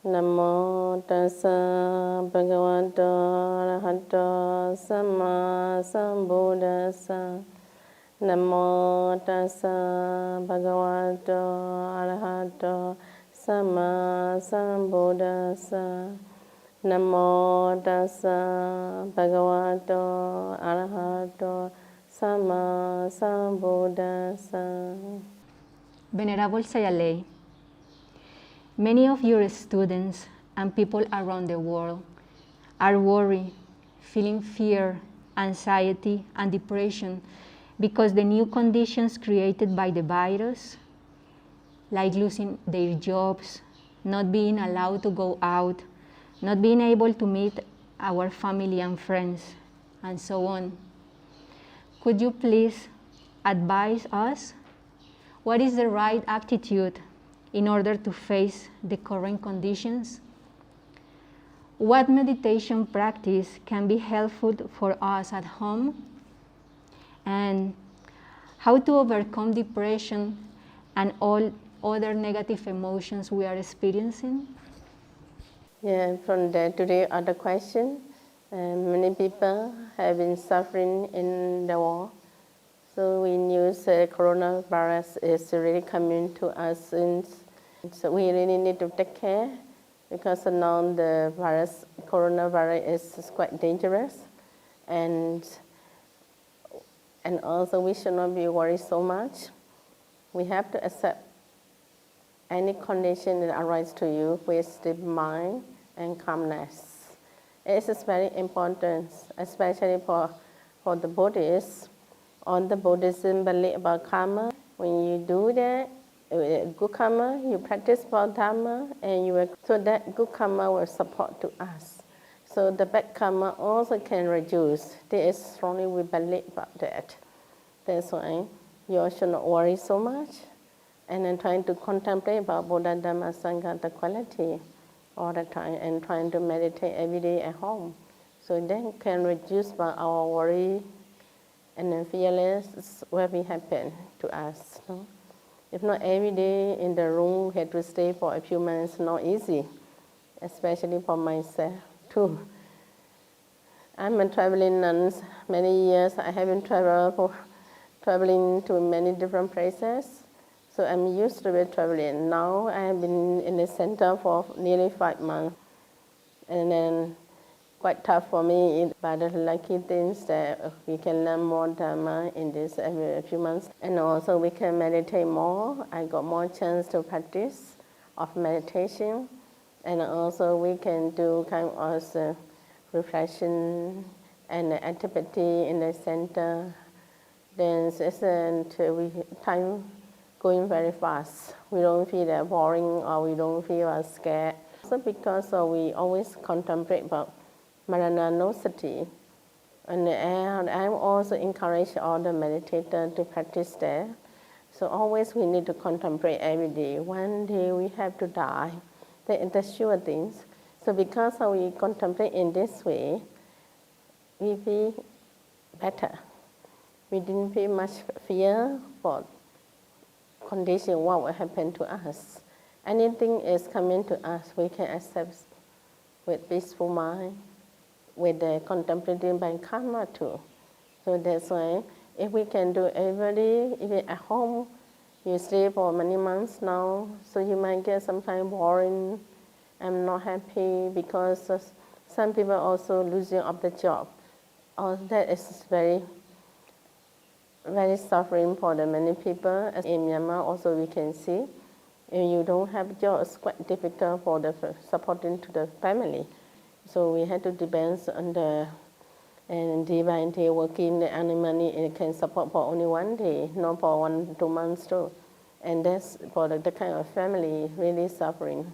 Namo tassa bhagavato arahato samma sambuddhassa. Namo tassa bhagavato arahato samma sambuddhassa. Namo tassa bhagavato arahato samma sambuddhassa. Venerable Sayalay, many of your students and people around the world are worried, feeling fear, anxiety, and depression because the new conditions created by the virus, like losing their jobs, not being allowed to go out, not being able to meet our family and friends, and so on. Could you please advise us what is the right attitude in order to face the current conditions? What meditation practice can be helpful for us at home? And how to overcome depression and all other negative emotions we are experiencing? Yeah, from day to day, other question. Many people have been suffering in the war. So we knew the coronavirus is really coming to us soon. So we really need to take care because now the coronavirus is quite dangerous. And also we should not be worried so much. We have to accept any condition that arises to you with stable mind and calmness. It is very important, especially for the Buddhists. On the Buddhism belief about karma, when you do that, good karma, you practice about dharma, and so that good karma will support to us. So the bad karma also can reduce. There is strongly we believe about that. That's why you should not worry so much, and then trying to contemplate about Buddha, Dhamma, Sangha, the quality all the time, and trying to meditate every day at home. So that can reduce our worry and then fearless will be happen to us. No? If not every day in the room, we had to stay for a few months, not easy, especially for myself too. I'm a traveling nun. Many years I have been traveling to many different places. So I'm used to traveling. Now I have been in the center for nearly 5 months. And then quite tough for me, but the lucky things that we can learn more Dhamma in this every few months. And also we can meditate more. I got more chance to practice of meditation. And also we can do kind of reflection and activity in the center. Then time going very fast. We don't feel that boring or we don't feel scared. Also because we always contemplate about Marananosati, and I also encourage all the meditators to practice there. So always we need to contemplate every day. One day we have to die. That's sure things. So because we contemplate in this way, we feel better. We didn't feel much fear for condition what will happen to us. Anything is coming to us, we can accept with peaceful mind, with the contemplating by karma too. So that's why if we can do every day, even at home, you stay for many months now, so you might get sometimes boring. I'm not happy because some people also losing of the job. That is very, very suffering for the many people. As in Myanmar also we can see, if you don't have a job, it's quite difficult for the supporting to the family. So we had to depend on the divine day working, the earning money, it can support for only one day, not for 1-2 months too. And that's for the kind of family really suffering.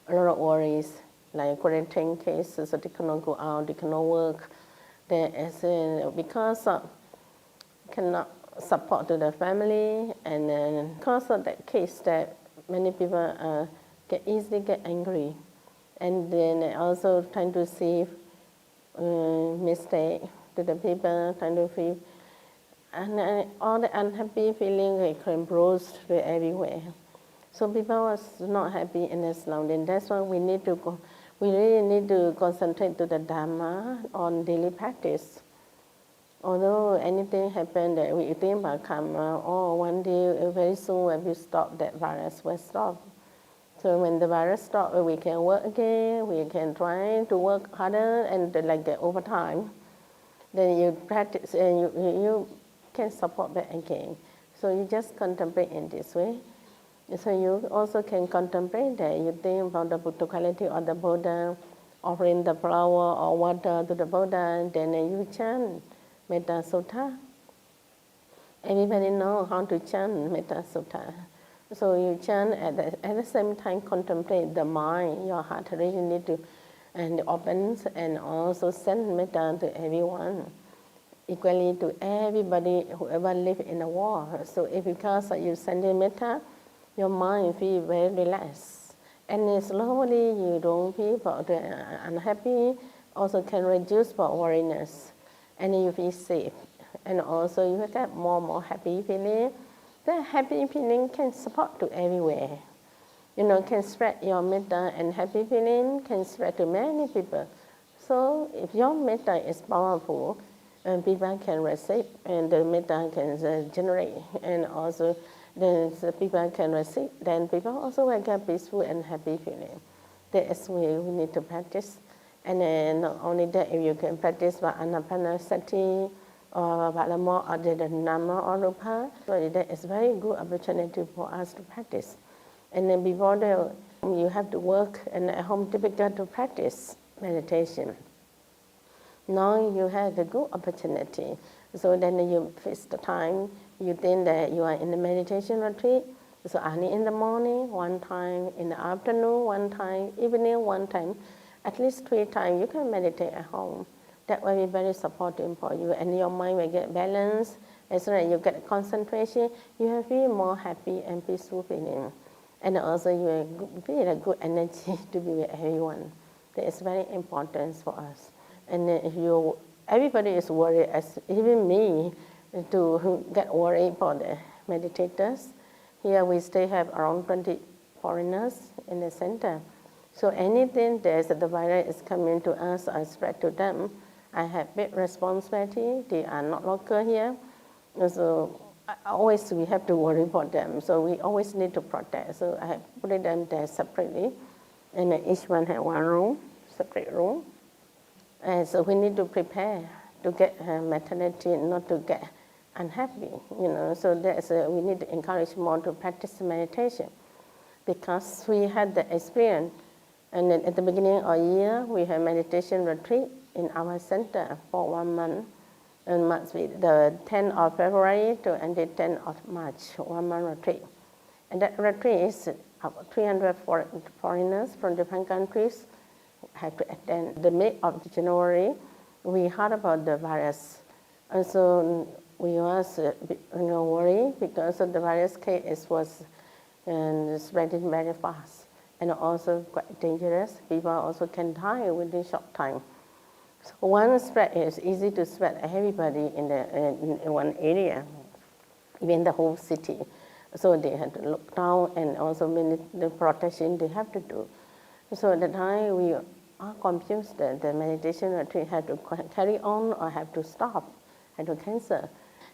A lot of worries, like quarantine cases, so they cannot go out, they cannot work. There is because cannot support to the family, and then because of that case that many people easily get angry. And then also trying to see mistake to the people, trying to feel, and all the unhappy feeling can bruise everywhere. So people was not happy in the surrounding. That's why we really need to concentrate to the Dharma on daily practice. Although anything happened that we think about karma, one day very soon when we stop, that virus will stop. So when the virus stops, we can work again, we can try to work harder, and like that over time, then you practice and you can support back again. So you just contemplate in this way. So you also can contemplate that you think about the Buddha quality of the Buddha, offering the flower or water to the Buddha, then you chant Metta Sutta. Everybody know how to chant Metta Sutta. So you chant at the same time contemplate the mind, your heart really need to and opens and also send metta to everyone, equally to everybody whoever live in the world. So if because you sending metta, your mind feel very relaxed. And slowly you don't feel unhappy, also can reduce worriness. And you feel safe. And also you get more and more happy feeling. That happy feeling can support to everywhere. Can spread your metta and happy feeling can spread to many people. So if your metta is powerful, and people can receive, and the metta can generate, and also the people can receive, then people also will get peaceful and happy feeling. That is where we need to practice. And then not only that, if you can practice Anapanasati, or Balamo, or the Nama or Rupa, so that is very good opportunity for us to practice. And then before that, you have to work, and at home difficult to practice meditation. Now you have a good opportunity. So then you fix the time. You think that you are in the meditation retreat. So only in the morning, one time, in the afternoon, one time, evening, one time. At least 3 times you can meditate at home. That will be very supportive for you, and your mind will get balanced. As soon as you get concentration, you will feel more happy and peaceful feeling. And also you will feel a good energy to be with everyone. That is very important for us. And if everybody is worried, as even me, to get worried for the meditators. Here we still have around 20 foreigners in the center. So anything that the virus is coming to us or spread to them, I have big responsibility. They are not local here. So always we have to worry for them. So we always need to protect. So I have put them there separately. And each one has one room, separate room. And so we need to prepare to get maternity, not to get unhappy. So we need to encourage more to practice meditation. Because we had the experience, and then at the beginning of the year, we had meditation retreat in our center for 1 month. And must be the 10th of February to the 10th of March, 1 month retreat. And that retreat is 300 foreigners from different countries have to attend. The mid of January, we heard about the virus. And so we was worried because the virus case was spreading very fast and also quite dangerous. People also can die within short time. So one spread is easy to spread everybody in one area, even the whole city. So they had to look down and also the protection they have to do. So at the time we are confused that the meditation retreat had to carry on or have to stop, had to cancel.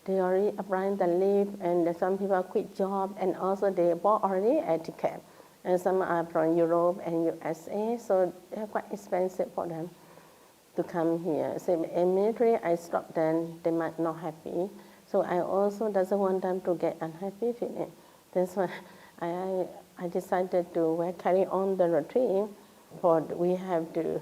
They already applied the leave, and some people quit job, and also they bought already a ticket. And some are from Europe and USA, so they're quite expensive for them to come here. So immediately I stopped them, they might not happy. So I also doesn't want them to get unhappy feeling. That's why I decided to carry on the retreat. But we have to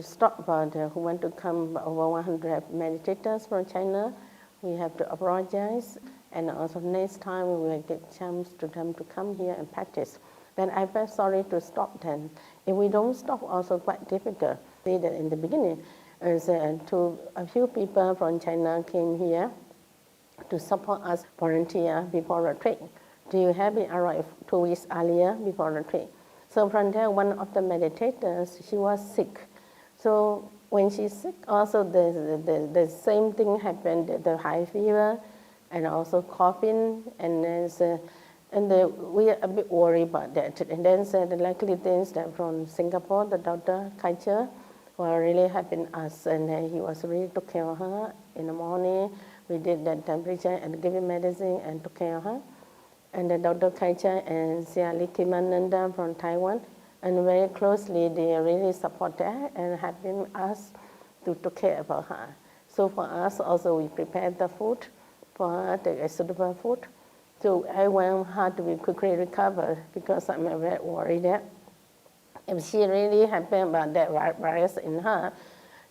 stop who want to come, over 100 meditators from China. We have to apologize, and also next time we will get chance to them to come here and practice. Then I felt sorry to stop them. If we don't stop, also quite difficult. See that in the beginning, a few people from China came here to support us, volunteer before retreat. They have been arrived 2 weeks earlier before retreat. So from there, one of the meditators, she was sick. So when she's sick, also the same thing happened, the high fever, and also coughing, and And we are a bit worried about that. And then the likely things that from Singapore, the doctor, Kaiser, were really helping us. And he was really took care of her in the morning. We did that temperature and gave him medicine and took care of her. And the Dr. Kaiser and Siali Kimananda from Taiwan, and very closely they really support her and helping us to take care of her. So for us also we prepared the food for her, the suitable food. So I want her to be quickly recover because I'm very worried that if she really happen about that virus in her,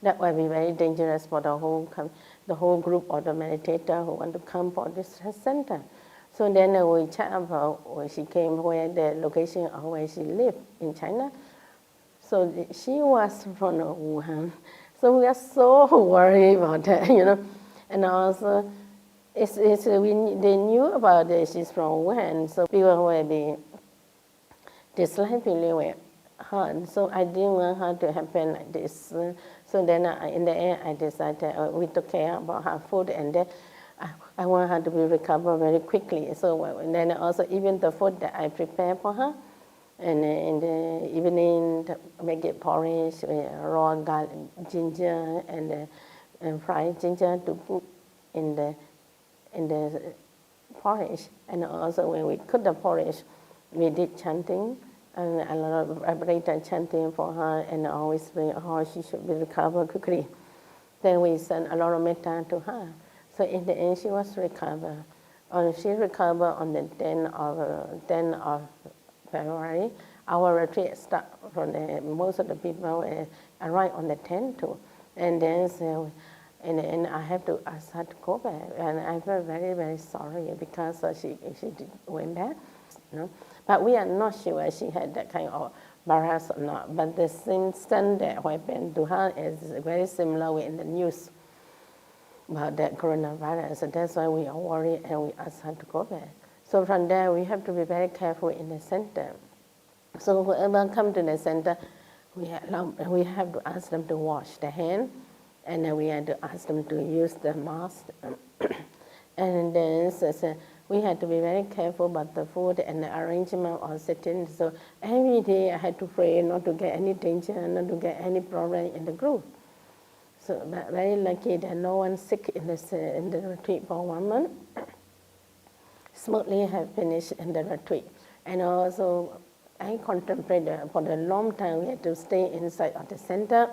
that will be very dangerous for the whole group of the meditator who want to come for this center. So then we chat about where she came, where the location of where she lived in China. So she was from Wuhan. So we are so worried about that, And also, they knew about it, she's from Wuhan, so people will be dislikely with her. So I didn't want her to happen like this. So then in the end, I decided we took care about her food, and then I want her to be recovered very quickly. So and then also even the food that I prepare for her, and in the evening, make it porridge with raw garlic, ginger, and fried ginger to put in the porridge. And also when we cook the porridge, we did chanting, and a lot of vibrator chanting for her, and always say, she should be recovered quickly. Then we sent a lot of metta to her. So in the end, she was recovered. She recovered on the 10th of February. Our retreat started from most of the people arrived on the 10th too. And then in the end, I have to ask her to go back. And I feel very, very sorry because she went back. But we are not sure she had that kind of virus or not. But the symptom that happened to her is very similar in the news about that coronavirus. So that's why we are worried and we ask her to go back. So from there, we have to be very careful in the center. So whoever come to the center, we have to ask them to wash their hand, and then we have to ask them to use the mask. And then we had to be very careful about the food and the arrangement of sitting. So every day I had to pray not to get any danger, not to get any problem in the group. So very lucky that no one sick in the retreat for 1 month. Smoothly have finished in the retreat. And also I contemplated for a long time we had to stay inside of the center.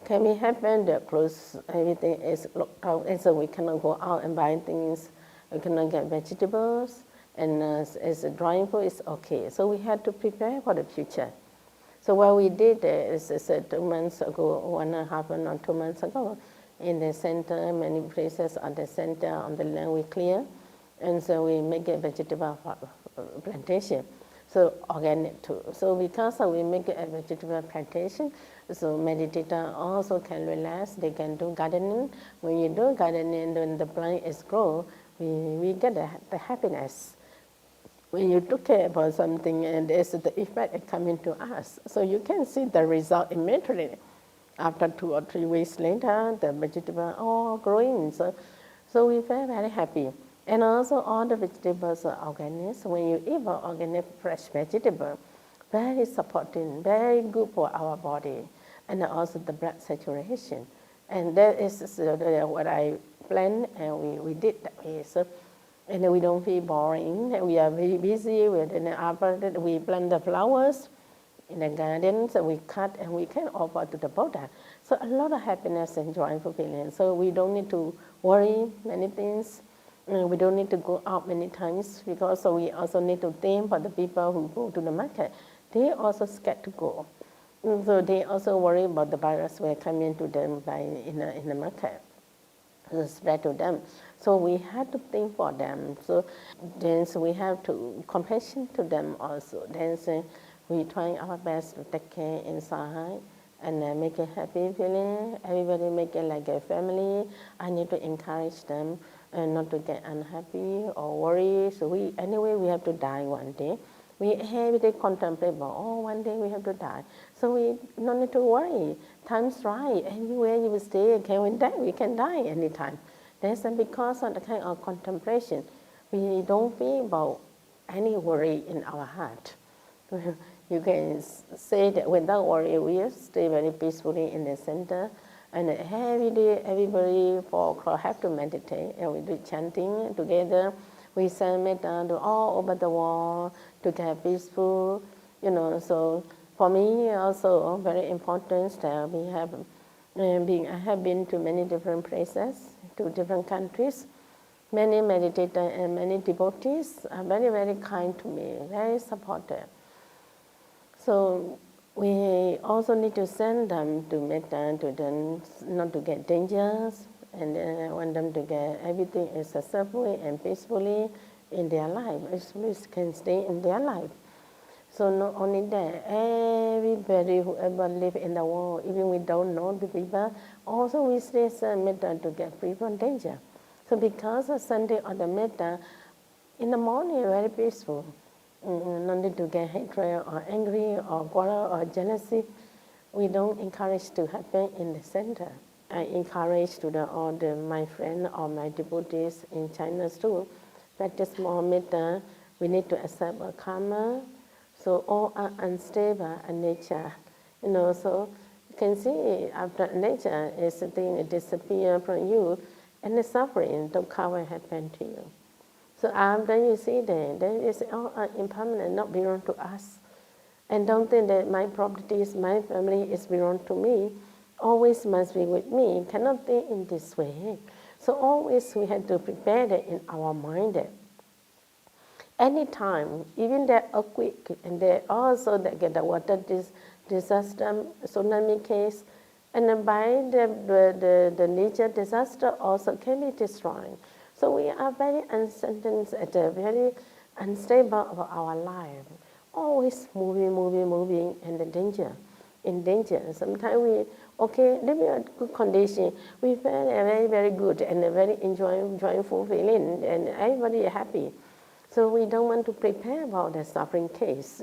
Can we happen that close, everything is locked out, and so we cannot go out and buy things, we cannot get vegetables, and as drying food is okay. So we had to prepare for the future. So what we did is 2 months ago, 1.5 or 2 months ago, in the center, many places on the center, on the land we clear, and so we make a vegetable plantation. So organic too. So because we make a vegetable plantation, so meditator also can relax, they can do gardening. When you do gardening, when the plant is grow, we get the happiness. When you took care about something and there's the effect coming to us. So you can see the result immediately. After 2 or 3 weeks later, the vegetables all growing. So we feel very happy. And also all the vegetables are organic. So when you eat organic fresh vegetable, very supporting, very good for our body, and also the blood saturation. And that is what I planned, and we did that way. So, and we don't feel boring. We are very busy. We plant the flowers in the garden, so we cut and we can offer to the Buddha. So a lot of happiness and joyful feeling. So we don't need to worry many things. We don't need to go out many times because we also need to think for the people who go to the market. They also scared to go. So they also worry about the virus will come into them in the market, spread to them. So we have to think for them. So then we have to compassion to them also. Then we try our best to take care inside and make a happy feeling. Everybody make it like a family. I need to encourage them not to get unhappy or worried. So we have to die one day. We every day contemplate, one day we have to die. So we don't need to worry. Time's right. Anywhere you stay, we can die anytime. That's because of the kind of contemplation. we don't feel about any worry in our heart. You can say that without worry, we stay very peacefully in the center. And every day, everybody 4 o'clock have to meditate, and we do chanting together. We send metta to all over the world to get peaceful, So for me, also very important that we have I have been to many different places, to different countries. Many meditators and many devotees are very, very kind to me, very supportive. So we also need to send them to metta, to them not to get dangerous, and want them to get everything is successfully and peacefully in their life, peacefully can stay in their life. So not only that, everybody who ever live in the world, even we don't know the people, also we stay metta to get free from danger. So because of Sunday or the metta, in the morning very peaceful. No need to get hatred or angry or quarrel or jealousy. We don't encourage to happen in the center. I encourage to all my friends or my devotees in China too, practice more metta. We need to accept our karma. So all are unstable in nature. So you can see after nature is a thing that disappear from you, and the suffering don't come and happen to you. So after you see that, then you say, are impermanent, not belong to us. And don't think that my properties, my family is belong to me, always must be with me, cannot think in this way. So always we have to prepare that in our mind that anytime, even the earthquake, and there also that get the water disaster, tsunami case, and then by the nature disaster also can be destroyed. So we are very uncertain, very unstable of our life, always moving, and in danger. Sometimes we, live in a good condition, we feel very, very good and a very joyful feeling, and everybody is happy. So we don't want to prepare about the suffering case,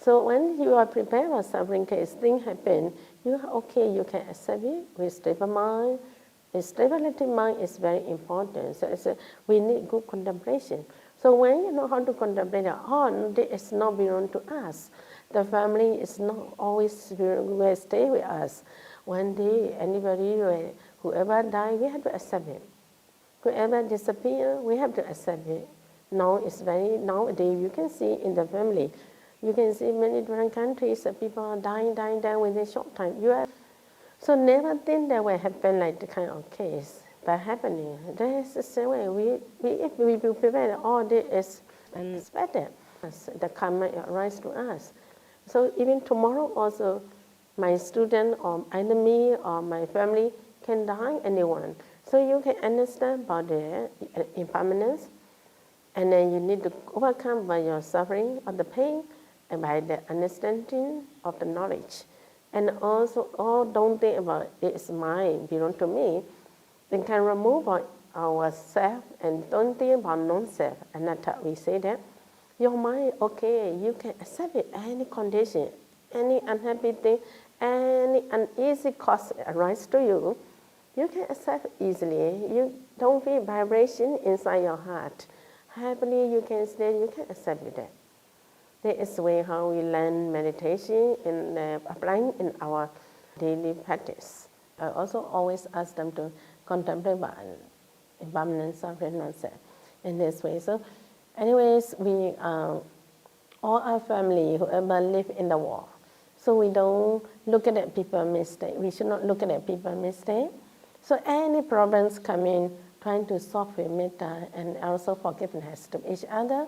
So when you are prepared for suffering case, things happen, you can accept it with stable mind. The stability mind is very important. So we need good contemplation. So when you know how to contemplate, this is not belong to us. The family is not always will stay with us. One day, anybody, whoever die, we have to accept it. Whoever disappear, we have to accept it. Nowadays you can see in the family, you can see many different countries that people are dying within a short time. So never think that will happen like the kind of case, but happening. That is the same way. If we prepare all this is better. The karma arise to us. So even tomorrow also, my student or enemy or my family can die, anyone. So you can understand about the impermanence, and then you need to overcome by your suffering or the pain, and by the understanding of the knowledge. And also, don't think about it's mine, belong to me. Then can remove our self and don't think about non-self. Anatta, we say that. Your mind, you can accept it, any condition, any unhappy thing, any uneasy cause arise to you, you can accept easily. You don't feel vibration inside your heart. Happily, you can stay, you can accept that. That is the way how we learn meditation and applying in our daily practice. I also always ask them to contemplate about impermanence, suffering, non-self in this way. So anyways, we all our family, whoever live in the world, so we don't look at people's mistake. We should not look at people's mistake. So any problems come in, trying to solve with metta and also forgiveness to each other,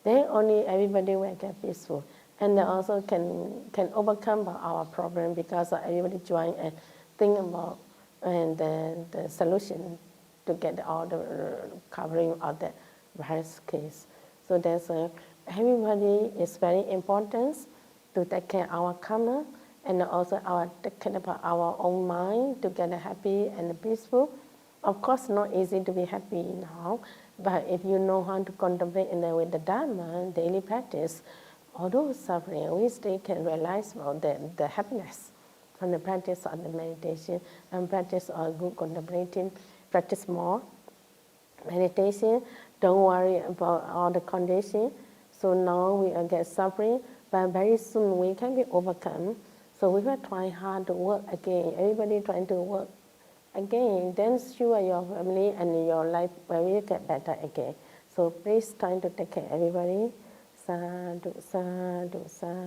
then only everybody will get peaceful. And they also can overcome our problem because everybody join and think about the solution to get all the covering of the virus case. So there's everybody is very important to take care of our karma and also take care of our own mind to get happy and peaceful. Of course, not easy to be happy now, but if you know how to contemplate with the Dharma, daily practice, although suffering, we still can realize about the happiness from the practice of the meditation and practice of good contemplating, practice more meditation don't worry about all the conditions. So now we are get suffering, but very soon we can be overcome. So we will try hard to work again. Everybody trying to work again. Then sure your family and your life will get better again. So please try to take care everybody. Sadhu, sadhu, sadhu.